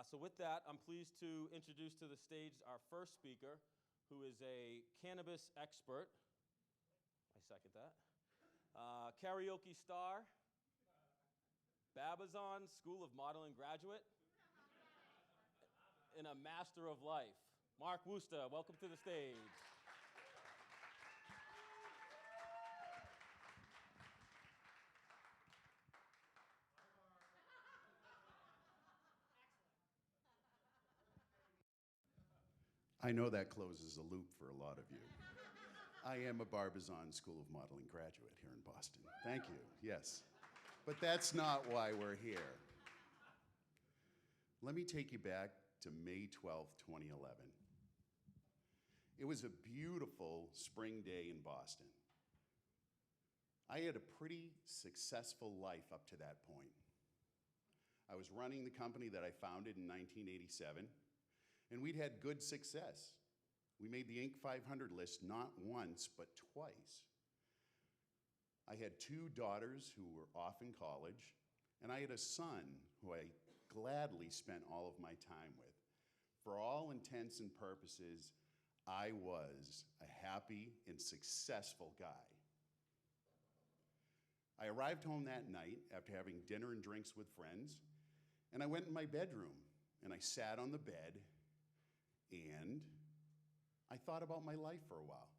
So with that, I'm pleased to introduce to the stage our first speaker, who is a cannabis expert. I second that. Karaoke star, Babazon School of Modeling graduate, and a master of life. Mark Wooster, welcome to the stage. I know that closes a loop for a lot of you. I am a Babazon School of Modeling graduate here in Boston. Thank you, yes. But that's not why we're here. Let me take you back to May 12th, 2011. It was a beautiful spring day in Boston. I had a pretty successful life up to that point. I was running the company that I founded in 1987. And we'd had good success. We made the Inc. 500 list not once, but twice. I had 2 daughters who were off in college, and I had a son who I gladly spent all of my time with. For all intents and purposes, I was a happy and successful guy. I arrived home that night after having dinner and drinks with friends, and I went in my bedroom, and I sat on the bed, and I thought about my life for a while.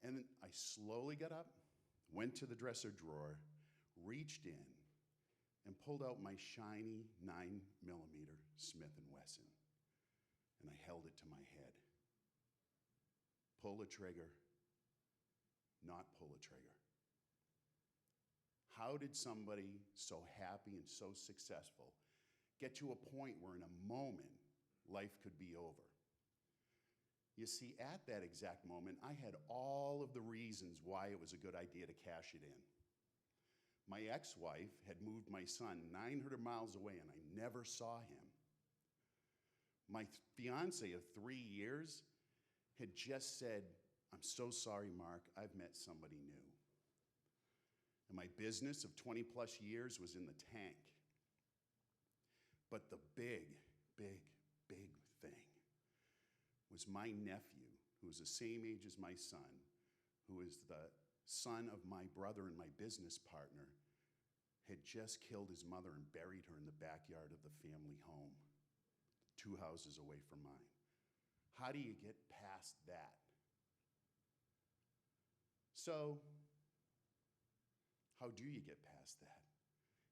And then I slowly got up, went to the dresser drawer, reached in, and pulled out my shiny 9mm Smith & Wesson. And I held it to my head. Pull a trigger, not pull a trigger. How did somebody so happy and so successful get to a point where in a moment, life could be over? You see, at that exact moment, I had all of the reasons why it was a good idea to cash it in. My ex-wife had moved my son 900 miles away, and I never saw him. My fiance of 3 years had just said, "I'm so sorry, Mark, I've met somebody new." And my business of 20 plus years was in the tank. But the big thing was my nephew, who was the same age as my son, who is the son of my brother and my business partner, had just killed his mother and buried her in the backyard of the family home, 2 houses away from mine. How do you get past that? So, how do you get past that?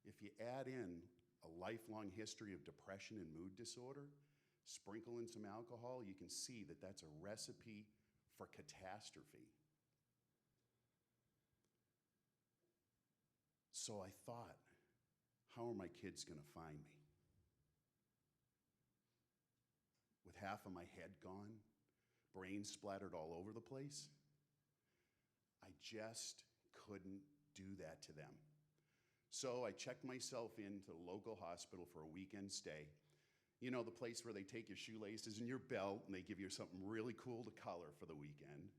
If you add in a lifelong history of depression and mood disorder, sprinkle in some alcohol, you can see that that's a recipe for catastrophe. So I thought, how are my kids gonna find me? With half of my head gone, brains splattered all over the place, I just couldn't do that to them. So I checked myself into the local hospital for a weekend stay. You know, the place where they take your shoelaces and your belt and they give you something really cool to color for the weekend.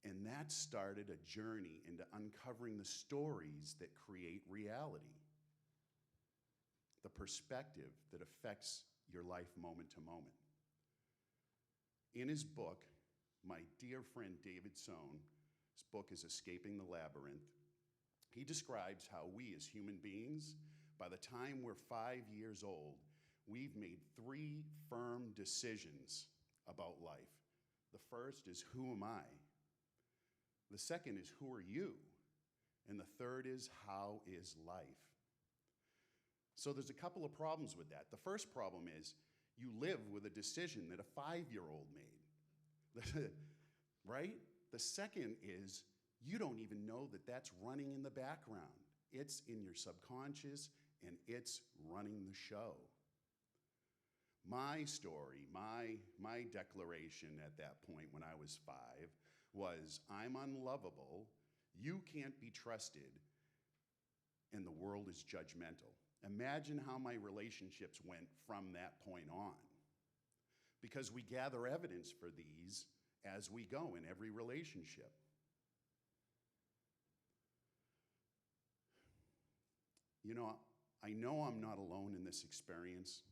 And that started a journey into uncovering the stories that create reality, the perspective that affects your life moment to moment. In his book, my dear friend David Sohn, his book is Escaping the Labyrinth, he describes how we as human beings, by the time we're 5 years old, we've made 3 firm decisions about life. The first is, who am I? The second is, who are you? And the third is, how is life? So there's a couple of problems with that. The first problem is, you live with a decision that a 5-year-old made, right? The second is, you don't even know that that's running in the background. It's in your subconscious, and it's running the show. My story, my declaration at that point when I was 5 was, I'm unlovable, you can't be trusted, and the world is judgmental. Imagine how my relationships went from that point on. Because we gather evidence for these as we go in every relationship. You know, I know I'm not alone in this experience.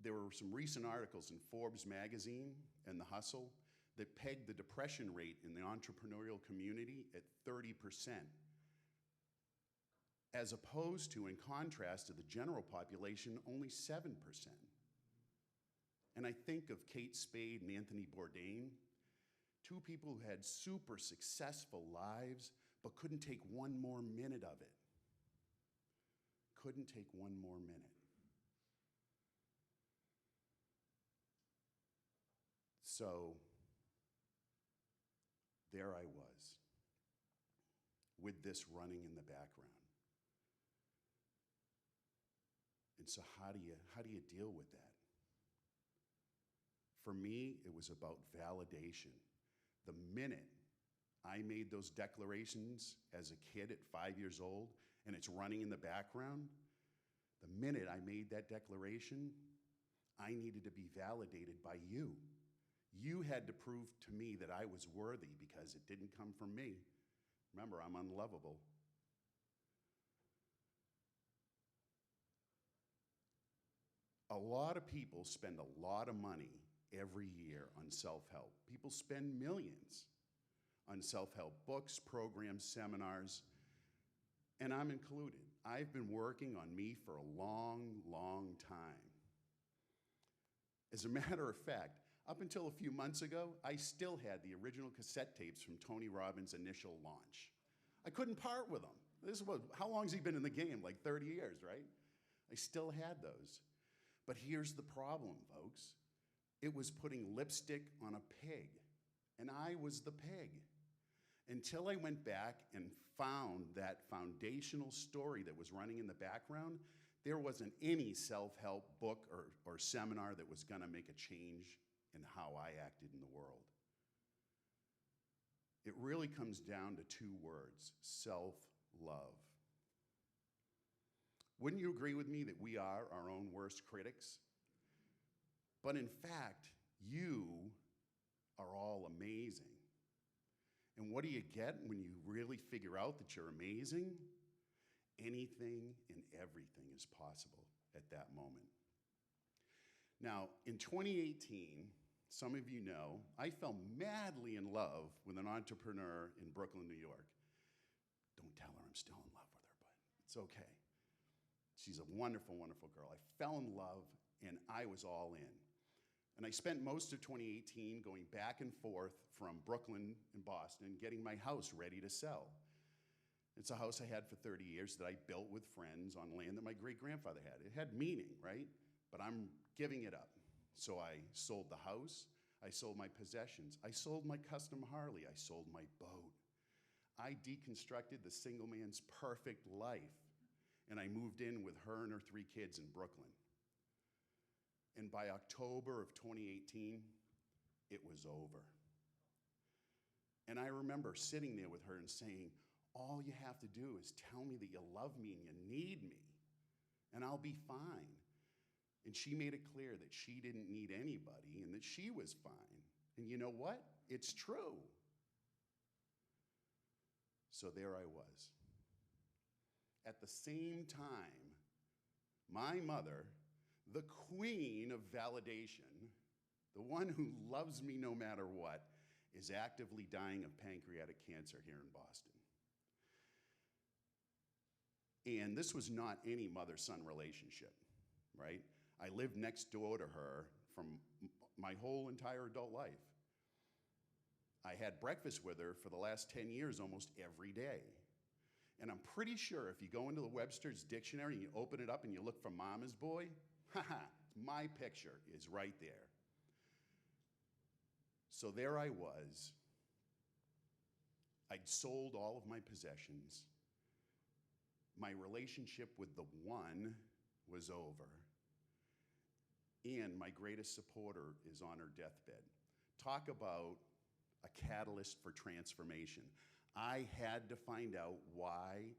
There were some recent articles in Forbes magazine and The Hustle that pegged the depression rate in the entrepreneurial community at 30%, as opposed to, in contrast to the general population, only 7%. And I think of Kate Spade and Anthony Bourdain, two people who had super successful lives, but couldn't take one more minute of it. Couldn't take one more minute. So there I was, with this running in the background. And so how do you deal with that? For me, it was about validation. The minute I made those declarations as a kid at 5 years old, and it's running in the background, the minute I made that declaration, I needed to be validated by you. You had to prove to me that I was worthy because it didn't come from me. Remember, I'm unlovable. A lot of people spend a lot of money every year on self-help. People spend millions on self-help books, programs, seminars, and I'm included. I've been working on me for a long, long time. As a matter of fact, up until a few months ago, I still had the original cassette tapes from Tony Robbins' initial launch. I couldn't part with them. How long has he been in the game? Like 30 years, right? I still had those. But here's the problem, folks. It was putting lipstick on a pig, and I was the pig. Until I went back and found that foundational story that was running in the background, there wasn't any self-help book or seminar that was gonna make a change in how I acted in the world. It really comes down to two words: self-love. Wouldn't you agree with me that we are our own worst critics? But in fact, you are all amazing. And what do you get when you really figure out that you're amazing? Anything and everything is possible at that moment. Now, in 2018, some of you know, I fell madly in love with an entrepreneur in Brooklyn, New York. Don't tell her I'm still in love with her, but it's okay. She's a wonderful, wonderful girl. I fell in love, and I was all in. And I spent most of 2018 going back and forth from Brooklyn and Boston, getting my house ready to sell. It's a house I had for 30 years that I built with friends on land that my great-grandfather had. It had meaning, right? But I'm giving it up. So I sold the house, I sold my possessions, I sold my custom Harley, I sold my boat. I deconstructed the single man's perfect life, and I moved in with her and her 3 kids in Brooklyn. And by October of 2018, it was over. And I remember sitting there with her and saying, all you have to do is tell me that you love me and you need me, and I'll be fine. And she made it clear that she didn't need anybody and that she was fine. And you know what? It's true. So there I was. At the same time, my mother, the queen of validation, the one who loves me no matter what, is actively dying of pancreatic cancer here in Boston. And this was not any mother-son relationship, right? I lived next door to her from my whole entire adult life. I had breakfast with her for the last 10 years almost every day. And I'm pretty sure if you go into the Webster's Dictionary and you open it up and you look for Mama's Boy, my picture is right there. So there I was. I'd sold all of my possessions. My relationship with the one was over. And my greatest supporter is on her deathbed. Talk about a catalyst for transformation. I had to find out why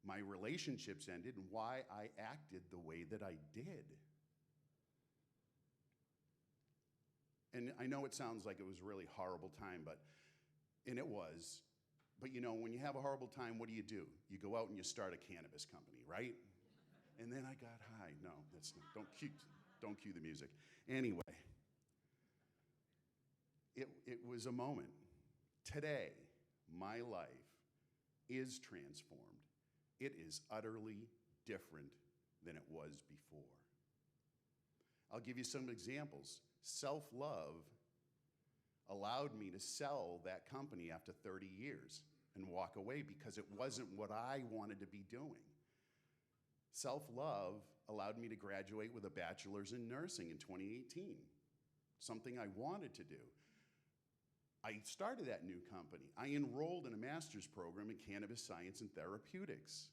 my relationships ended and why I acted the way that I did. And I know it sounds like it was a really horrible time, and it was. But you know, when you have a horrible time, what do? You go out and you start a cannabis company, right? And then I got high. No, that's not, don't cue the music. Anyway, it was a moment. Today, my life is transformed. It is utterly different than it was before. I'll give you some examples. Self-love allowed me to sell that company after 30 years and walk away because it wasn't what I wanted to be doing. Self-love allowed me to graduate with a bachelor's in nursing in 2018, something I wanted to do. I started that new company. I enrolled in a master's program in cannabis science and therapeutics.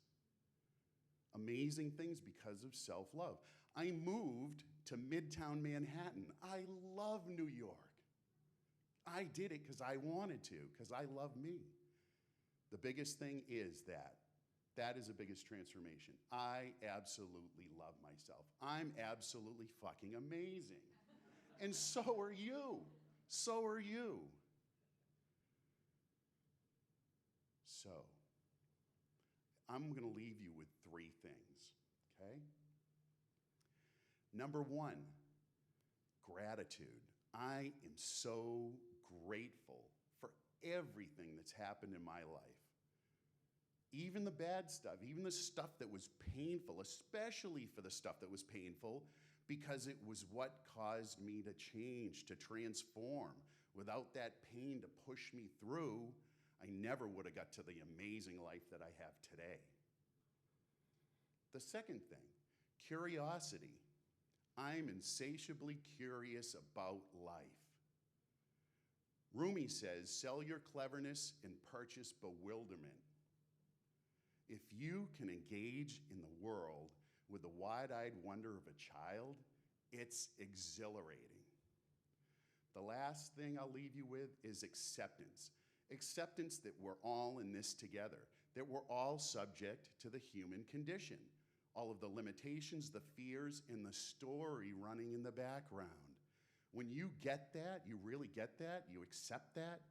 Amazing things because of self-love. I moved to Midtown Manhattan. I love New York. I did it because I wanted to, because I love me. The biggest thing is that is the biggest transformation. I absolutely love myself. I'm absolutely fucking amazing. And so are you. So are you. So, I'm going to leave you with 3 things, okay? Number 1, gratitude. I am so grateful for everything that's happened in my life. Even the bad stuff, even the stuff that was painful, especially for the stuff that was painful, because it was what caused me to change, to transform. Without that pain to push me through, I never would have got to the amazing life that I have today. The second thing, curiosity. I'm insatiably curious about life. Rumi says, sell your cleverness and purchase bewilderment. If you can engage in the world with the wide-eyed wonder of a child, it's exhilarating. The last thing I'll leave you with is acceptance. Acceptance that we're all in this together, that we're all subject to the human condition. All of the limitations, the fears, and the story running in the background. When you get that, you really get that, you accept that,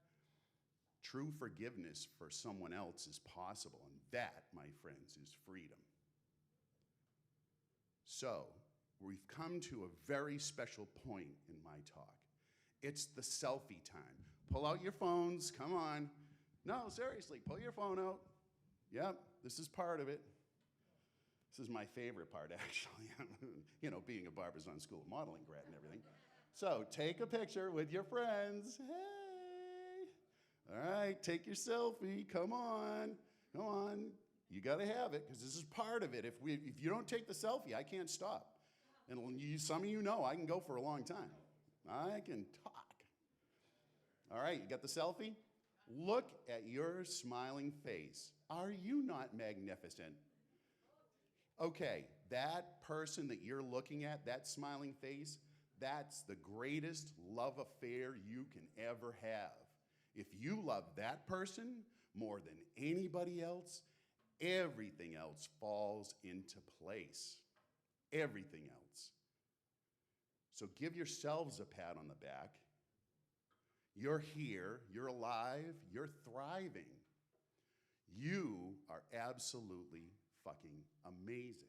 true forgiveness for someone else is possible. And that, my friends, is freedom. So, we've come to a very special point in my talk. It's the selfie time. Pull out your phones, come on. No, seriously, pull your phone out. Yep, this is part of it. This is my favorite part, actually. You know, being a Barbizon School of Modeling grad and everything. So take a picture with your friends. Hey. All right, take your selfie. Come on. Come on. You got to have it because this is part of it. If you don't take the selfie, I can't stop. And some of you know I can go for a long time. I can talk. All right, you got the selfie? Look at your smiling face. Are you not magnificent? Okay, that person that you're looking at, that smiling face, that's the greatest love affair you can ever have. If you love that person more than anybody else, everything else falls into place. Everything else. So give yourselves a pat on the back. You're here, you're alive, you're thriving. You are absolutely fucking amazing.